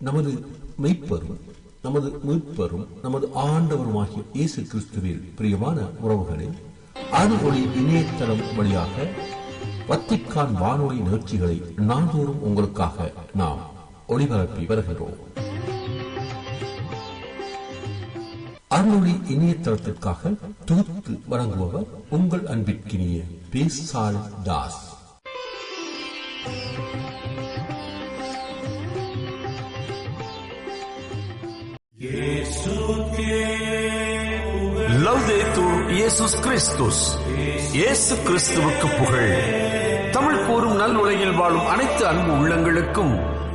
நமது மெய்ப்பரும் நமது மீட்பரும் நமது ஆண்டவருமாகிய இயேசு கிறிஸ்துவில் பிரியமான உறவுகளே, அருள்ஒளி இணையதளம் வழியாக வத்திக்கான் வானொலி நிகழ்ச்சிகளை நாள்தோறும் உங்களுக்காக நாம் ஒளிபரப்பி வருகிறோம். அருள்ஒளி இணையதளத்திற்காக தொகுத்து வழங்குபவர் உங்கள் அன்பிற்கினிய பேசால் தாஸ். லவ்தேத்தூர் இயேசுஸ் கிறிஸ்துஸ். இயேசு கிறிஸ்துவுக்கு புகழ். தமிழ் கூறும் நல்லுலகில் வாழும் அனைத்து அன்பு உள்ளங்களுக்கும்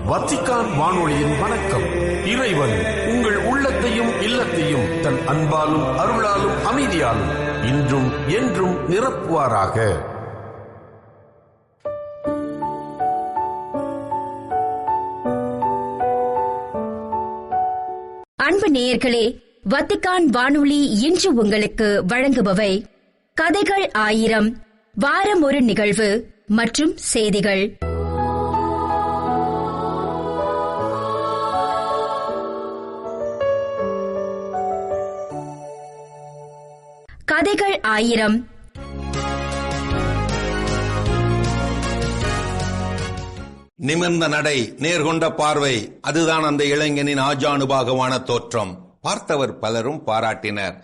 வத்திக்கான் வானொலியின் வணக்கம். இறைவன் உங்கள் உள்ளத்தையும் இல்லத்தையும் தன் அன்பாலும் அருளாலும் அமைதியாலும் இன்றும் என்றும் நிரப்புவாராக. அன்பு நேயர்களே, வத்திக்கான் வானொலி இன்று உங்களுக்கு வழங்குபவை கதைகள் 1000, வாரம் ஒரு நிகழ்வு மற்றும் செய்திகள். கதைகள் 1000. நிமிர்ந்த நடை, நேர்கொண்ட பார்வை, அதுதான் அந்த இளைஞனின் ஆஜானுபாகமான தோற்றம். பார்த்தவர் பலரும் பாராட்டினர்,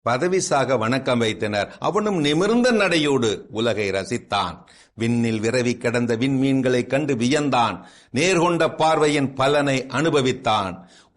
பதவிசாக வணக்கம் வைத்தனர். அவனும் நிமிர்ந்த நடையோடு உலகை ரசித்தான். விண்ணில் விரவி கிடந்த விண்மீன்களை கண்டு வியந்தான். நேர்கொண்ட பார்வையின் பலனை அனுபவித்தான்.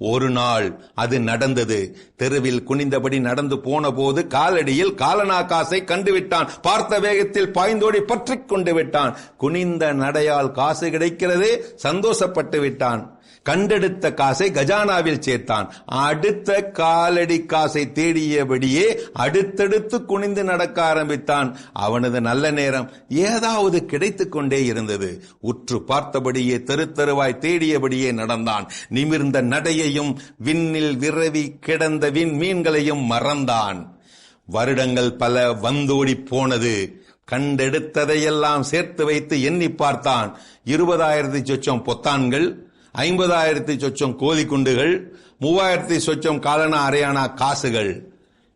ஒரு நாள் அது நடந்தது. தெருவில் குனிந்தபடி நடந்து போன போது காலடியில் காலனா காசை கண்டுவிட்டான். பார்த்த வேகத்தில் பாய்ந்தோடி பற்றிக் கொண்டு விட்டான். குனிந்த நடையால் காசு கிடைக்கிறதே, சந்தோஷப்பட்டு விட்டான். கண்டெடுத்த காசை கஜானாவில் சேர்த்தான். அடுத்த காலடி காசை தேடியபடியே அடுத்தடுத்து குனிந்து நடக்க ஆரம்பித்தான். அவனது நல்ல நேரம் ஏதாவது கிடைத்துக் கொண்டே இருந்தது. உற்று பார்த்தபடியே தெரு தெருவாய் தேடியபடியே நடந்தான். நிமிர்ந்த நடையையும் விண்ணில் விரவி கிடந்த விண்மீன்களையும் மறந்தான். வருடங்கள் பல வந்தோடி போனது. கண்டெடுத்ததையெல்லாம் சேர்த்து வைத்து எண்ணி பார்த்தான். 20,000 சொச்சம் பொத்தான்கள், 50,000 சொச்சம் கோழி குண்டுகள், 3,000 சொச்சம் காலனா அரையானா காசுகள்.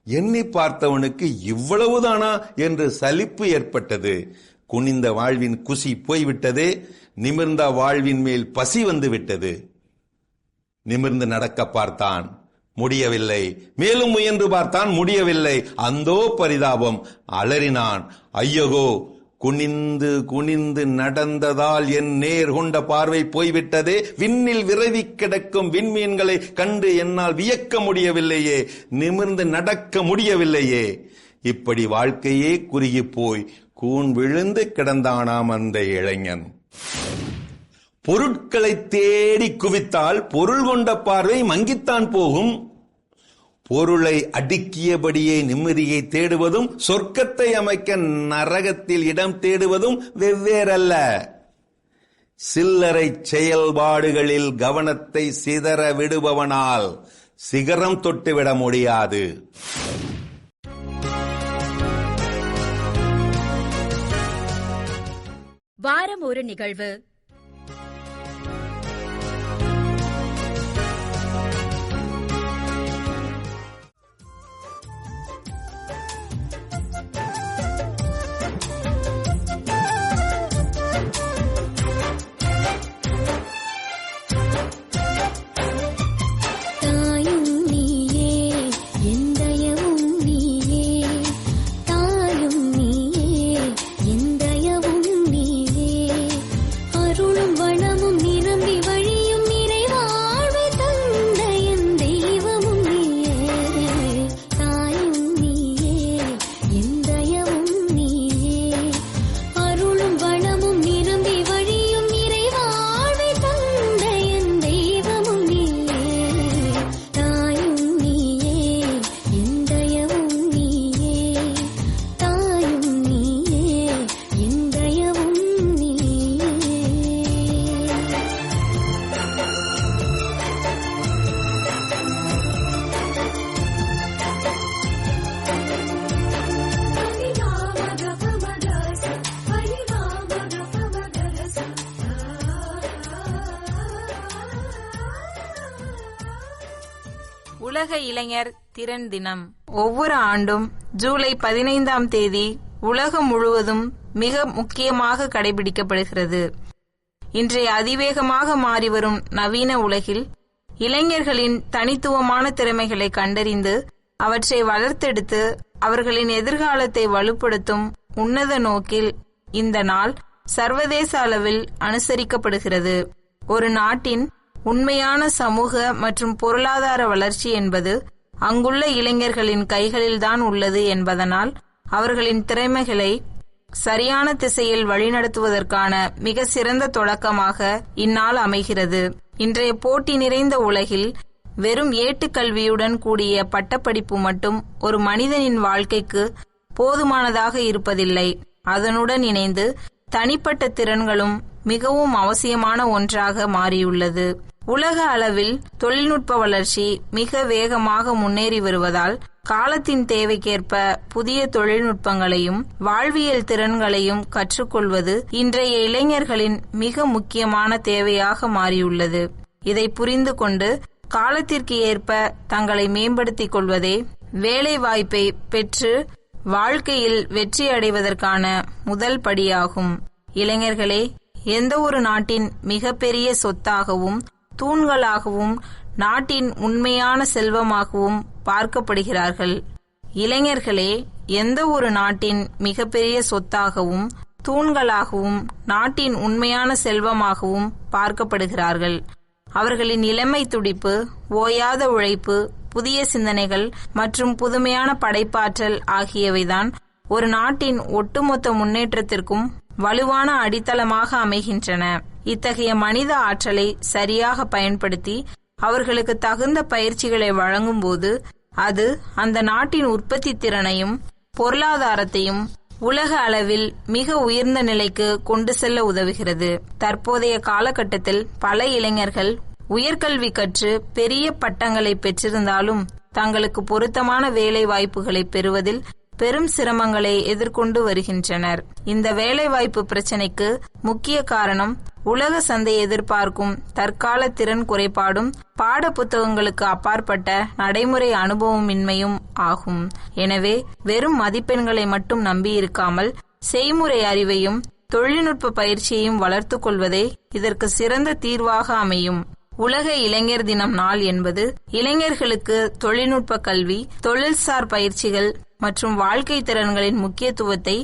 எண்ணி பார்த்தவனுக்கு இவ்வளவுதானா என்று சலிப்பு ஏற்பட்டது. குனிந்த வாழ்வின் குசி போய்விட்டதே, நிமிர்ந்த வாழ்வின் மேல் பசி வந்து விட்டது. நிமிர்ந்து நடக்க பார்த்தான், முடியவில்லை. மேலும் முயன்று பார்த்தான், முடியவில்லை. அந்தோ பரிதாபம், அலறினான். ஐயகோ, குனிந்து குனிந்து நடந்ததால் என் நேர் கொண்ட பார்வை போய்விட்டதே. விண்ணில் விரவி கிடக்கும் விண்மீன்களை கண்டு என்னால் வியக்க முடியவில்லையே, நிமிர்ந்து நடக்க முடியவில்லையே. இப்படி வாழ்க்கையே குறுகி போய் கூன் விழுந்து கிடந்தானாம் அந்த இளைஞன். பொருட்களை தேடி குவித்தால் பொருள் கொண்ட பார்வை மங்கித்தான் போகும். பொருளை அடுக்கியபடியே நிம்மதியை தேடுவதும் சொர்க்கத்தை அமைக்க நரகத்தில் இடம் தேடுவதும் வெவ்வேறல்ல. சில்லறை செயல்பாடுகளில் கவனத்தை சிதற விடுபவனால் சிகரம் தொட்டுவிட முடியாது. வாரம் ஒரு நிகழ்வு. உலக இளைஞர் திறன் தினம் ஒவ்வொரு ஆண்டும் ஜூலை 15ஆம் தேதி உலகம் முழுவதும் மிக முக்கியமாக கடைபிடிக்கப்படுகிறது. இன்றைய அதிவேகமாக மாறிவரும் நவீன உலகில் இளைஞர்களின் தனித்துவமான திறமைகளை கண்டறிந்து அவற்றை வளர்த்தெடுத்து அவர்களின் எதிர்காலத்தை வலுப்படுத்தும் உன்னத நோக்கில் இந்த நாள் சர்வதேச அளவில் அனுசரிக்கப்படுகிறது. ஒரு நாட்டின் உண்மையான சமூக மற்றும் பொருளாதார வளர்ச்சி என்பது அங்குள்ள இளைஞர்களின் கைகளில்தான் உள்ளது என்பதனால் அவர்களின் திறமைகளை சரியான திசையில் வழிநடத்துவதற்கான மிக சிறந்த தொடக்கமாக இந்நாள் அமைகிறது. இன்றைய போட்டி நிறைந்த உலகில் வெறும் ஏட்டுக்கல்வியுடன் கூடிய பட்டப்படிப்பு மட்டும் ஒரு மனிதனின் வாழ்க்கைக்கு போதுமானதாக இருப்பதில்லை. அதனுடன் இணைந்து தனிப்பட்ட திறன்களும் மிகவும் அவசியமான ஒன்றாக மாறியுள்ளது. உலக அளவில் தொழில்நுட்ப வளர்ச்சி மிக வேகமாக முன்னேறி வருவதால் காலத்தின் தேவைக்கேற்ப புதிய தொழில்நுட்பங்களையும் வாழ்வியல் திறன்களையும் கற்றுக்கொள்வது இன்றைய இளைஞர்களின் மிக முக்கியமான தேவையாக மாறியுள்ளது. இதை புரிந்து கொண்டு காலத்திற்கு ஏற்ப தங்களை மேம்படுத்திக் கொள்வதே வேலை வாய்ப்பை பெற்று வாழ்க்கையில் வெற்றி அடைவதற்கான முதல் படியாகும். இளைஞர்களே, எந்த ஒரு நாட்டின் மிகப்பெரிய சொத்தாகவும் தூண்களாகவும் நாட்டின் உண்மையான செல்வமாகவும் பார்க்கப்படுகிறார்கள். இளைஞர்களே, எந்த ஒரு நாட்டின் மிகப்பெரிய சொத்தாகவும் தூண்களாகவும் நாட்டின் உண்மையான செல்வமாகவும் பார்க்கப்படுகிறார்கள். அவர்களின் இளமை துடிப்பு, ஓயாத உழைப்பு, புதிய சிந்தனைகள் மற்றும் புதுமையான படைப்பாற்றல் ஆகியவைதான் ஒரு நாட்டின் ஒட்டுமொத்த முன்னேற்றத்திற்கும் வலுவான அடித்தளமாக அமைகின்றன. இத்தகைய மனித ஆற்றலை சரியாக பயன்படுத்தி அவர்களுக்கு தகுந்த பயிற்சிகளை வழங்கும் போது அது அந்த நாட்டின் உற்பத்தி திறனையும் பொருளாதாரத்தையும் உலக அளவில் மிக உயர்ந்த நிலைக்கு கொண்டு செல்ல உதவுகிறது. தற்போதைய காலகட்டத்தில் பல இளைஞர்கள் உயர்கல்வி கற்று பெரிய பட்டங்களை பெற்றிருந்தாலும் தங்களுக்கு பொருத்தமான வேலை வாய்ப்புகளை பெறுவதில் பெரும் சிரமங்களை எதிர்கொண்டு வருகின்றனர். இந்த வேலைவாய்ப்பு பிரச்சினைக்கு முக்கிய காரணம் உலக சந்தை எதிர்பார்க்கும் தற்கால திறன் குறைபாடும் பாட புத்தகங்களுக்கு அப்பாற்பட்ட நடைமுறை அனுபவமின்மையும் ஆகும். எனவே வெறும் மதிப்பெண்களை மட்டும் நம்பியிருக்காமல் செய்முறை அறிவையும் தொழில்நுட்ப பயிற்சியையும் வளர்த்துக் கொள்வதே இதற்கு சிறந்த தீர்வாக அமையும். உலக இளைஞர் தினம் நாள் என்பது இளைஞர்களுக்கு தொழில்நுட்ப கல்வி, தொழில்சார் பயிற்சிகள் மற்றும் வாழ்க்கை திறன்களின் முக்கியத்துவத்தை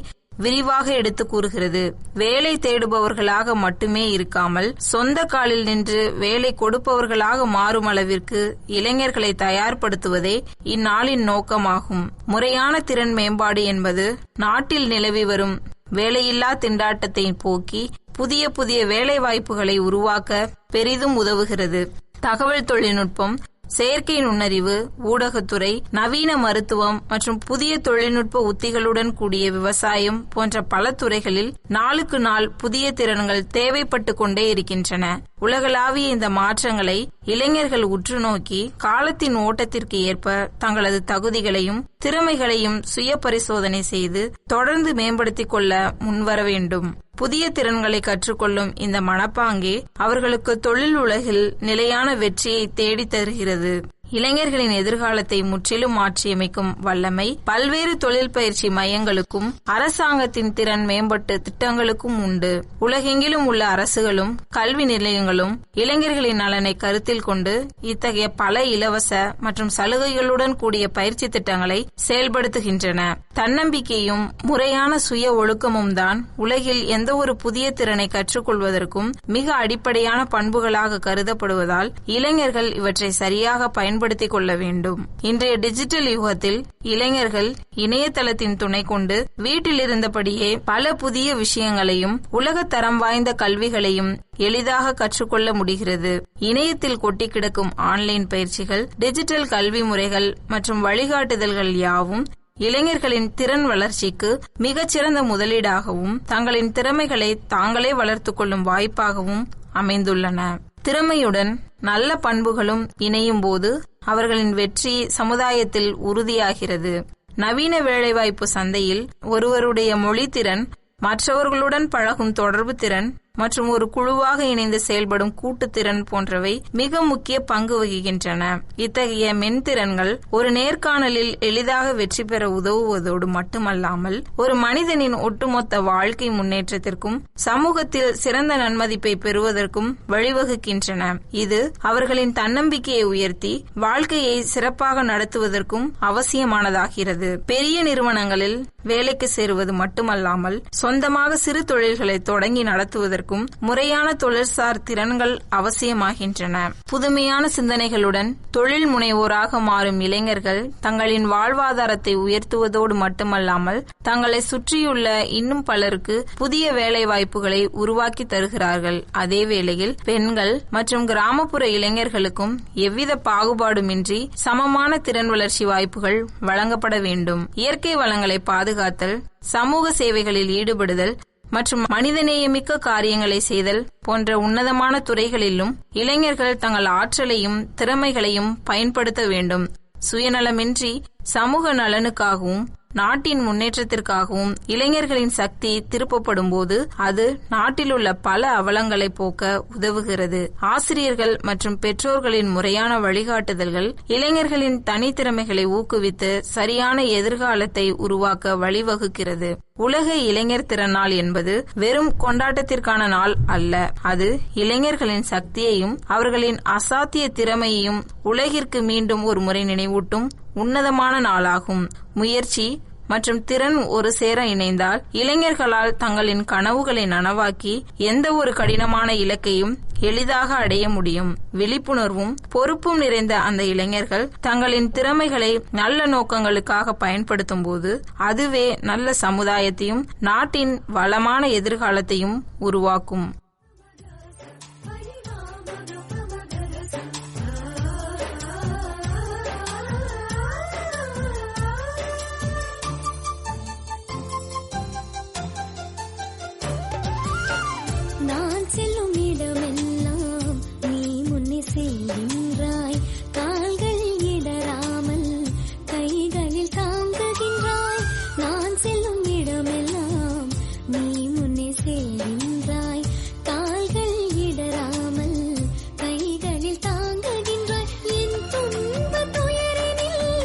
விரிவாக எடுத்து கூறுகிறது. வேலை தேடுபவர்களாக மட்டுமே இருக்காமல் சொந்த காலில் நின்று வேலை கொடுப்பவர்களாக மாறும் அளவிற்கு இளைஞர்களை தயார்படுத்துவதே இந்நாளின் நோக்கமாகும். முறையான திறன் மேம்பாடு என்பது நாட்டில் நிலவி வரும் வேலையில்லா திண்டாட்டத்தை போக்கி புதிய புதிய வேலை வாய்ப்புகளை உருவாக்க பெரிதும் உதவுகிறது. தகவல் தொழில்நுட்பம், செயற்கை நுண்ணறிவு, ஊடகத்துறை, நவீன மருத்துவம் மற்றும் புதிய தொழில்நுட்ப உத்திகளுடன் கூடிய விவசாயம் போன்ற பல துறைகளில் நாளுக்கு நாள் புதிய திறன்கள் தேவைப்பட்டு கொண்டே இருக்கின்றன. உலகளாவிய இந்த மாற்றங்களை இளைஞர்கள் உற்று நோக்கி காலத்தின் ஓட்டத்திற்கு ஏற்ப தங்களது தகுதிகளையும் திறமைகளையும் சுய பரிசோதனை செய்து தொடர்ந்து மேம்படுத்திக் கொள்ள முன்வர வேண்டும். புதிய திறன்களை கற்றுக்கொள்ளும் இந்த மனப்பாங்கே அவர்களுக்கு தொழில் உலகில் நிலையான வெற்றியை தேடித் தருகிறது. இளைஞர்களின் எதிர்காலத்தை முற்றிலும் மாற்றியமைக்கும் வல்லமை பல்வேறு தொழில் பயிற்சி மையங்களுக்கும் அரசாங்கத்தின் திறன் மேம்பட்டு திட்டங்களுக்கும் உண்டு. உலகெங்கிலும் உள்ள அரசுகளும் கல்வி நிலையங்களும் இளைஞர்களின் நலனை கருத்தில் கொண்டு இத்தகைய பல இலவச மற்றும் சலுகைகளுடன் கூடிய பயிற்சி திட்டங்களை செயல்படுத்துகின்றன. தன்னம்பிக்கையும் முறையான சுய ஒழுக்கமும் தான் உலகில் எந்த ஒரு புதிய திறனை கற்றுக்கொள்வதற்கும் மிக அடிப்படையான பண்புகளாக கருதப்படுவதால் இளைஞர்கள் இவற்றை சரியாக பயன்படுத்திக் கொள்ள வேண்டும். இன்றைய டிஜிட்டல் யுகத்தில் இளைஞர்கள் இணையதளத்தின் துணை கொண்டு வீட்டில் இருந்தபடியே பல புதிய விஷயங்களையும் உலக தரம் வாய்ந்த கல்விகளையும் எளிதாக கற்றுக்கொள்ள முடிகிறது. இணையத்தில் கொட்டி கிடக்கும் ஆன்லைன் பயிற்சிகள், டிஜிட்டல் கல்வி முறைகள் மற்றும் வழிகாட்டுதல்கள் யாவும் இளைஞர்களின் திறன் வளர்ச்சிக்கு மிகச்சிறந்த முதலீடாகவும் தங்களின் திறமைகளை தாங்களே வளர்த்துக் கொள்ளும் வாய்ப்பாகவும் அமைந்துள்ளன. திறமையுடன் நல்ல பண்புகளும் இணையும் போது அவர்களின் வெற்றி சமுதாயத்தில் உறுதியாகிறது. நவீன வேலைவாய்ப்பு சந்தையில் ஒருவருடைய மொழி திறன், மற்றவர்களுடன் பழகும் தொடர்பு திறன் மற்றும் ஒரு குழுவாக இணைந்து செயல்படும் கூட்டுத்திறன் போன்றவை மிக முக்கிய பங்கு வகிக்கின்றன. இத்தகைய மென்திறன்கள் ஒரு நேர்காணலில் எளிதாக வெற்றி பெற உதவுவதோடு மட்டுமல்லாமல் ஒரு மனிதனின் ஒட்டுமொத்த வாழ்க்கை முன்னேற்றத்திற்கும் சமூகத்தில் சிறந்த நன்மதிப்பை பெறுவதற்கும் வழிவகுக்கின்றன. இது அவர்களின் தன்னம்பிக்கையை உயர்த்தி வாழ்க்கையை சிறப்பாக நடத்துவதற்கும் அவசியமானதாகிறது. பெரிய நிறுவனங்களில் வேலைக்கு சேருவது மட்டுமல்லாமல் சொந்தமாக சிறு தொழில்களை தொடங்கி நடத்துவதற்கும் முறையான தொழில்சார் திறன்கள் அவசியமாகின்றன. புதுமையான சிந்தனைகளுடன் தொழில் முனைவோராக மாறும் இளைஞர்கள் தங்களின் வாழ்வாதாரத்தை உயர்த்துவதோடு மட்டுமல்லாமல் தங்களை சுற்றியுள்ள இன்னும் பலருக்கு புதிய வேலை வாய்ப்புகளை உருவாக்கி தருகிறார்கள். அதே வேளையில் பெண்கள் மற்றும் கிராமப்புற இளைஞர்களுக்கும் எவ்வித பாகுபாடுமின்றி சமமான திறன் வளர்ச்சி வாய்ப்புகள் வழங்கப்பட வேண்டும். இயற்கை வளங்களை பாதுகாத்தல், சமூக சேவைகளில் ஈடுபடுதல் மற்றும் மனிதநேயமிக்க காரியங்களை செய்தல் போன்ற உன்னதமான துறைகளிலும் இளைஞர்கள் தங்கள் ஆற்றலையும் திறமைகளையும் பயன்படுத்த வேண்டும். சுயநலமின்றி சமூக நலனுக்காகவும் நாட்டின் முன்னேற்றத்திற்காகவும் இளைஞர்களின் சக்தி திருப்பப்படும் போது அது நாட்டிலுள்ள பல அவலங்களை போக்க உதவுகிறது. ஆசிரியர்கள் மற்றும் பெற்றோர்களின் முறையான வழிகாட்டுதல்கள் இளைஞர்களின் தனித்திறமைகளை ஊக்குவித்து சரியான எதிர்காலத்தை உருவாக்க வழிவகுக்கிறது. உலக இளைஞர் திறன் என்பது வெறும் கொண்டாட்டத்திற்கான நாள் அல்ல. அது இளைஞர்களின் சக்தியையும் அவர்களின் அசாத்திய திறமையையும் உலகிற்கு மீண்டும் ஒரு முறை நினைவூட்டும் உன்னதமான நாளாகும். முயற்சி மற்றும் திறன் ஒரு சேர இணைந்தால் இளைஞர்களால் தங்களின் கனவுகளை நனவாக்கி எந்த ஒரு கடினமான இலக்கையும் எளிதாக அடைய முடியும். விழிப்புணர்வும் பொறுப்பும் நிறைந்த அந்த இளைஞர்கள் தங்களின் திறமைகளை நல்ல நோக்கங்களுக்காக பயன்படுத்தும் போது அதுவே நல்ல சமுதாயத்தையும் நாட்டின் வளமான எதிர்காலத்தையும் உருவாக்கும். நான் செல்லும் இடமெல்லாம் நீ முன்னே செல்கின்றாய். கால்கள் இடராமல் கைகளில் தாங்குகின்றாய். நான் செல்லும் இடமெல்லாம் நீ முன்னே செல்கின்றாய். கால்கள் இடராமல் கைகளில் தாங்குகின்றாய். என் துன்ப துயரினில்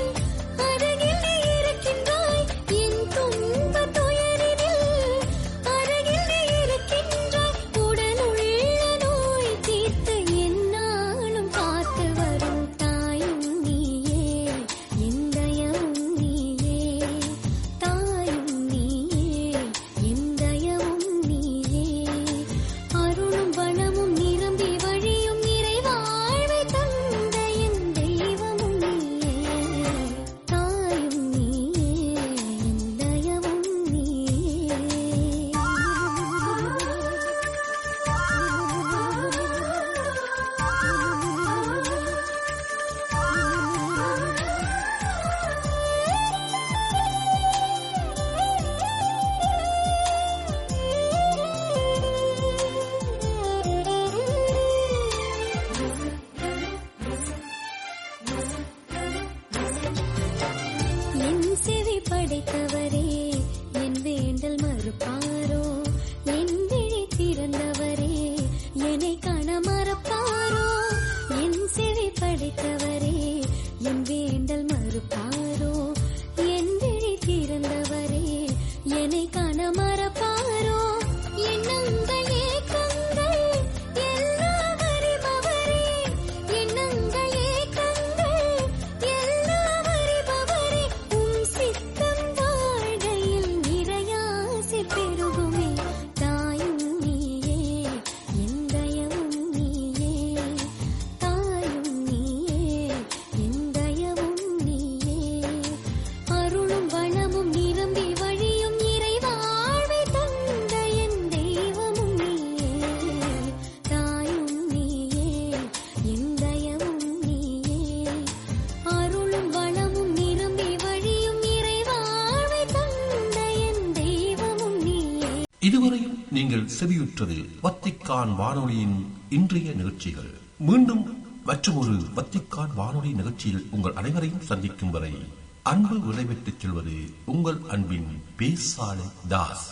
அருகில் நீ இருக்கின்றாய். என் துன்ப துயரினில் அருகில் நீ இருக்கின்றாய். உடலுள்ள நோய் தீர்த்து எந்நாளும் காத்து வரும் தாயும் நீயே, என் தயவும் நீயே. தாயும் நீயே, என் தயவும் நீயே. அருளும் வளமும் நிரம்பி வழியும் நிறைவாழ்வை தந்த என் தெய்வமும் நீயே. தாயும் நீயே, என் தயவும் நீயே. என் செவி படைத்தவரே, என் வேண்டல் மறுப்பாரோ? என் விழி திறந்தவரே, என்னை காண மறப்பாரோ? என் செவி படைத்தவரே, என் வேண்டல் மறுப்பாரோ? என் விழி திறந்தவரே, என்னை காண மறப்பாரோ? எண்ணங்கள் ஏக்கங்கள் எல்லாம் அறிபவரே, எண்ணங்கள் ஏக்கங்கள் எல்லாம் அறிபவரே. உம் சித்தம் வாழ்கையில் நிறையாசி பெருகுமே. தாயும் நீயே, என் தயவும் நீயே. தாயும் நீயே, என் தயவும் நீயே. அருளும் வளமும் நிரம்பி வழியும் நிறைவாழ்வை தந்த என் தெய்வமும் நீயே. தாயும் நீயே, என் தயவும் நீயே. அருளும் வளமும் நிரம்பி வழியும் நிறைவாழ்வை தந்த என் தெய்வமும் நீயே. இதுவரையும் நீங்கள் செவியுற்றது வத்திக்கான் வானொலியின் இன்றைய நிகழ்ச்சிகள். மீண்டும் மற்றொரு வத்திக்கான் வானொலி நிகழ்ச்சியில் உங்கள் அனைவரையும் சந்திக்கும் வரை அன்பு விடைபெற்றுச் செல்வது உங்கள் அன்பின் பேசாலை தாஸ்.